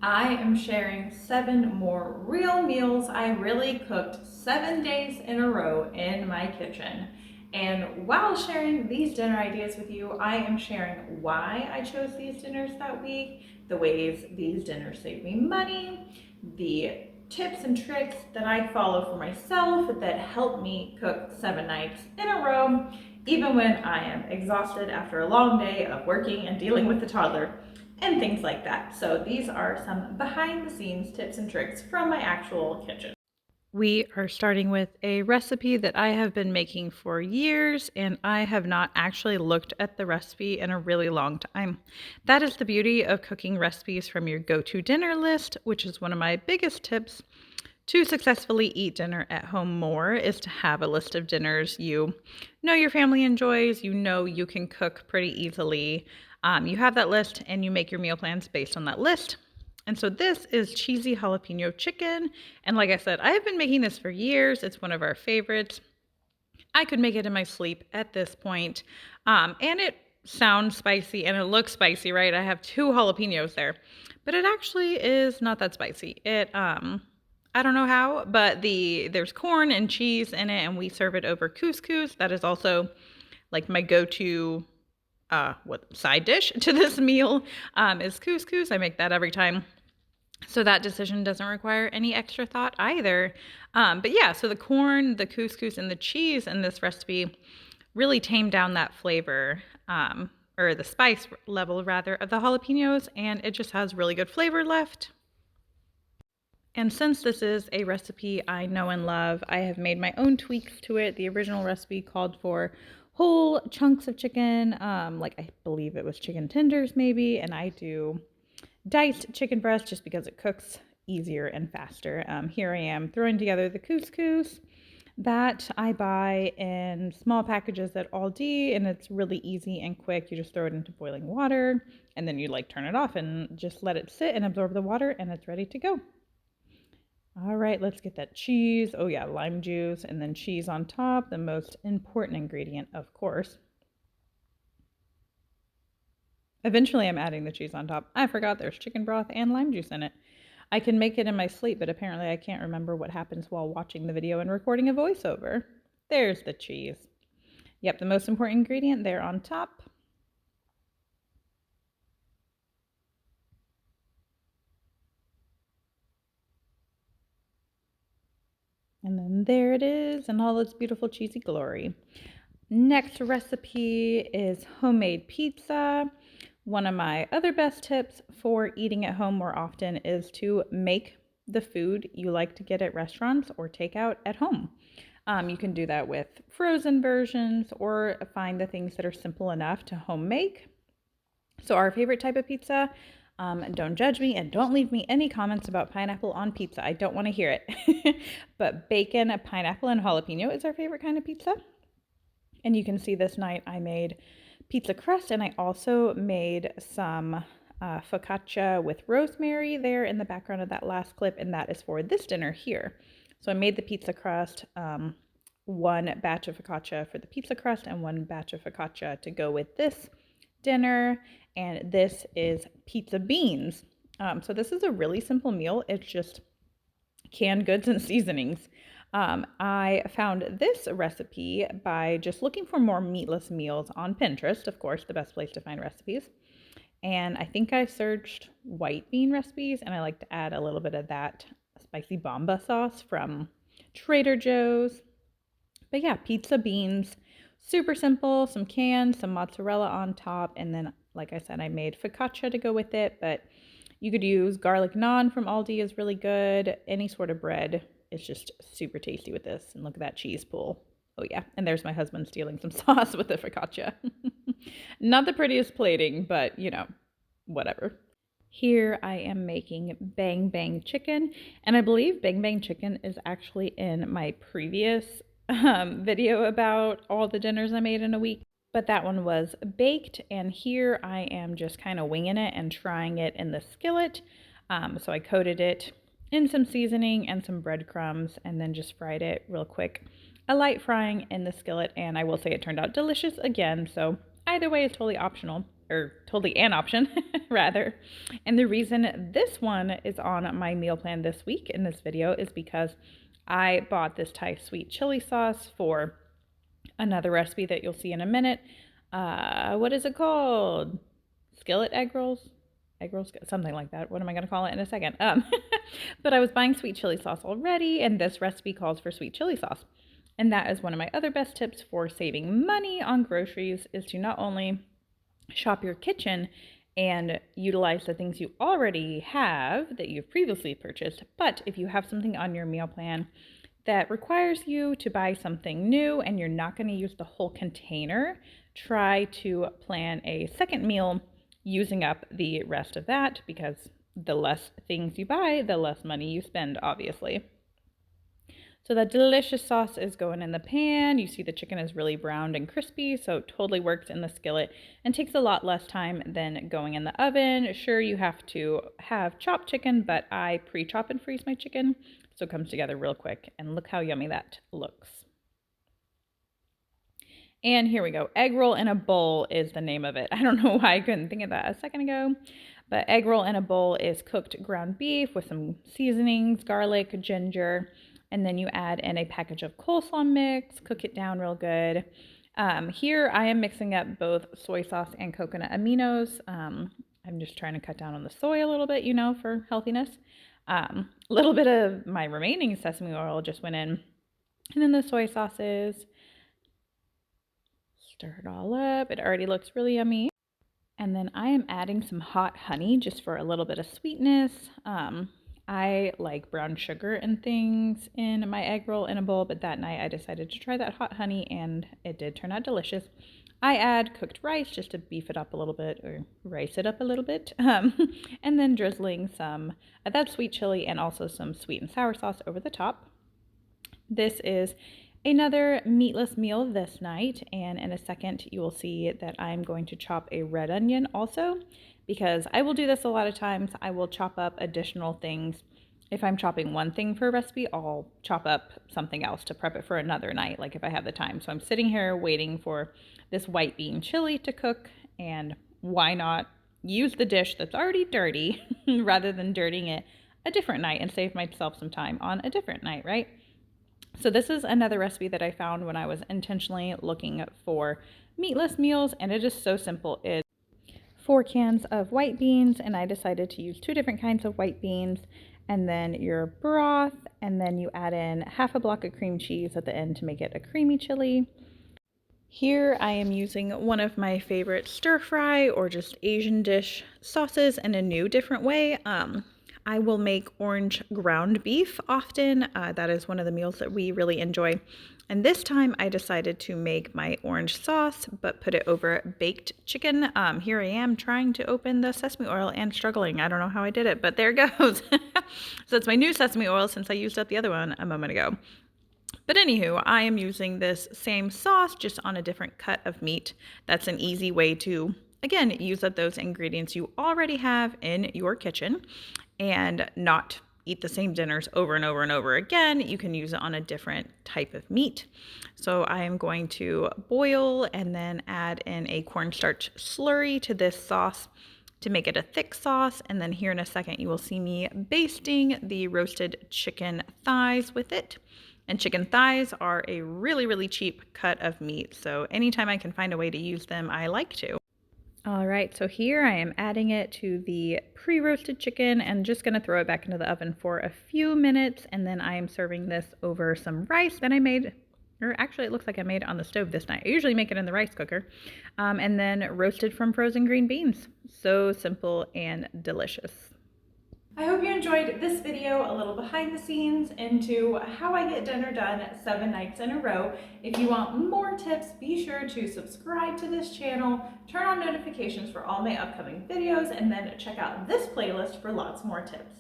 I am sharing 7 more real meals I really cooked 7 days in a row in my kitchen. And while sharing these dinner ideas with you, I am sharing why I chose these dinners that week, the ways these dinners save me money, the tips and tricks that I follow for myself that help me cook 7 nights in a row, even when I am exhausted after a long day of working and dealing with the toddler and things like that. So these are some behind the scenes tips and tricks from my actual kitchen. We are starting with a recipe that I have been making for years, and I have not actually looked at the recipe in a really long time. That is the beauty of cooking recipes from your go-to dinner list, which is one of my biggest tips to successfully eat dinner at home more, is to have a list of dinners you know your family enjoys, you know you can cook pretty easily. You have that list and you make your meal plans based on that list. And so this is cheesy jalapeno chicken. And like I said, I have been making this for years. It's one of our favorites. I could make it in my sleep at this point. And it sounds spicy and it looks spicy, right? I have 2 jalapenos there, but it actually is not that spicy. I don't know how, but there's corn and cheese in it, and we serve it over couscous. That is also like my go-to what side dish to this meal is couscous. I make that every time. So that decision doesn't require any extra thought either. But yeah, so the corn, the couscous, and the cheese in this recipe really tame down that flavor, or the spice level rather, of the jalapenos, and it just has really good flavor left. And since this is a recipe I know and love, I have made my own tweaks to it. The original recipe called for whole chunks of chicken, like I believe it was chicken tenders maybe, and I do diced chicken breast just because it cooks easier and faster. Here I am throwing together the couscous that I buy in small packages at Aldi, and it's really easy and quick. You just throw it into boiling water, and then you like turn it off and just let it sit and absorb the water, and it's ready to go. All right, let's get that cheese. Oh yeah, lime juice and then cheese on top, the most important ingredient, of course. Eventually I'm adding the cheese on top. I forgot there's chicken broth and lime juice in it. I can make it in my sleep, but apparently I can't remember what happens while watching the video and recording a voiceover. There's the cheese. Yep, the most important ingredient there on top. And then there it is in all its beautiful cheesy glory. Next recipe is homemade pizza. One of my other best tips for eating at home more often is to make the food you like to get at restaurants or takeout at home. You can do that with frozen versions or find the things that are simple enough to home make. So our favorite type of pizza, don't judge me and don't leave me any comments about pineapple on pizza. I don't want to hear it. But bacon, pineapple, and jalapeno is our favorite kind of pizza. And you can see this night I made pizza crust, and I also made some focaccia with rosemary there in the background of that last clip, and that is for this dinner here. So I made the pizza crust, one batch of focaccia for the pizza crust and one batch of focaccia to go with this dinner, and this is pizza beans. So this is a really simple meal. It's just canned goods and seasonings. I found this recipe by just looking for more meatless meals on Pinterest, of course, the best place to find recipes. And I think I searched white bean recipes, and I like to add a little bit of that spicy bomba sauce from Trader Joe's. But yeah, pizza beans, super simple, some canned, some mozzarella on top, and then, like I said, I made focaccia to go with it, but you could use garlic naan from Aldi is really good. Any sort of bread is just super tasty with this. And look at that cheese pool. Oh yeah, and there's my husband stealing some sauce with the focaccia. Not the prettiest plating, but you know, whatever. Here I am making bang bang chicken, and I believe bang bang chicken is actually in my previous video about all the dinners I made in a week, but that one was baked, and here I am just kind of winging it and trying it in the skillet. So I coated it in some seasoning and some breadcrumbs and then just fried it real quick. A light frying in the skillet, and I will say it turned out delicious again, so either way is totally optional. or totally an option rather. And the reason this one is on my meal plan this week in this video is because I bought this Thai sweet chili sauce for another recipe that you'll see in a minute. What is it called? Skillet egg rolls? Egg rolls? Something like that. What am I going to call it in a second? But I was buying sweet chili sauce already, and this recipe calls for sweet chili sauce. And that is one of my other best tips for saving money on groceries, is to not only shop your kitchen and utilize the things you already have that you've previously purchased, but if you have something on your meal plan that requires you to buy something new and you're not going to use the whole container, try to plan a second meal using up the rest of that, because the less things you buy, the less money you spend, obviously. So that delicious sauce is going in the pan. You see the chicken is really browned and crispy, so it totally works in the skillet and takes a lot less time than going in the oven. Sure, you have to have chopped chicken, but I pre-chop and freeze my chicken, so it comes together real quick. And look how yummy that looks. And here we go. Egg roll in a bowl is the name of it. I don't know why I couldn't think of that a second ago. But egg roll in a bowl is cooked ground beef with some seasonings, garlic, ginger, and then you add in a package of coleslaw mix, cook it down real good. Here I am mixing up both soy sauce and coconut aminos. I'm just trying to cut down on the soy a little bit, you know, for healthiness. A little bit of my remaining sesame oil just went in. And then the soy sauces. Stir it all up. It already looks really yummy. And then I am adding some hot honey just for a little bit of sweetness. I like brown sugar and things in my egg roll in a bowl, but that night I decided to try that hot honey and it did turn out delicious. I add cooked rice just to beef it up a little bit, or rice it up a little bit, and then drizzling some of that sweet chili and also some sweet and sour sauce over the top. This is another meatless meal this night, and in a second you will see that I'm going to chop a red onion also, because I will do this a lot of times. I will chop up additional things. If I'm chopping one thing for a recipe, I'll chop up something else to prep it for another night, like if I have the time. So I'm sitting here waiting for this white bean chili to cook, and why not use the dish that's already dirty rather than dirtying it a different night and save myself some time on a different night, right? So this is another recipe that I found when I was intentionally looking for meatless meals, and it is so simple. It's 4 cans of white beans, and I decided to use 2 different kinds of white beans, and then your broth, and then you add in half a block of cream cheese at the end to make it a creamy chili. Here I am using one of my favorite stir fry or just Asian dish sauces in a new different way. I will make orange ground beef often. That is one of the meals that we really enjoy. And this time I decided to make my orange sauce, but put it over baked chicken. Here I am trying to open the sesame oil and struggling. I don't know how I did it, but there it goes. So it's my new sesame oil since I used up the other one a moment ago. But anywho, I am using this same sauce just on a different cut of meat. That's an easy way to, again, use up those ingredients you already have in your kitchen and not eat the same dinners over and over and over again. You can use it on a different type of meat. So I am going to boil and then add in a cornstarch slurry to this sauce to make it a thick sauce. And then here in a second, you will see me basting the roasted chicken thighs with it. And chicken thighs are a really, really cheap cut of meat. So anytime I can find a way to use them, I like to. All right, so here I am adding it to the pre-roasted chicken and just gonna throw it back into the oven for a few minutes. And then I am serving this over some rice that I made, or actually it looks like I made it on the stove this night. I usually make it in the rice cooker. And then roasted from frozen green beans. So simple and delicious. I hope you enjoyed this video, a little behind the scenes into how I get dinner done 7 nights in a row. If you want more tips, be sure to subscribe to this channel, turn on notifications for all my upcoming videos, and then check out this playlist for lots more tips.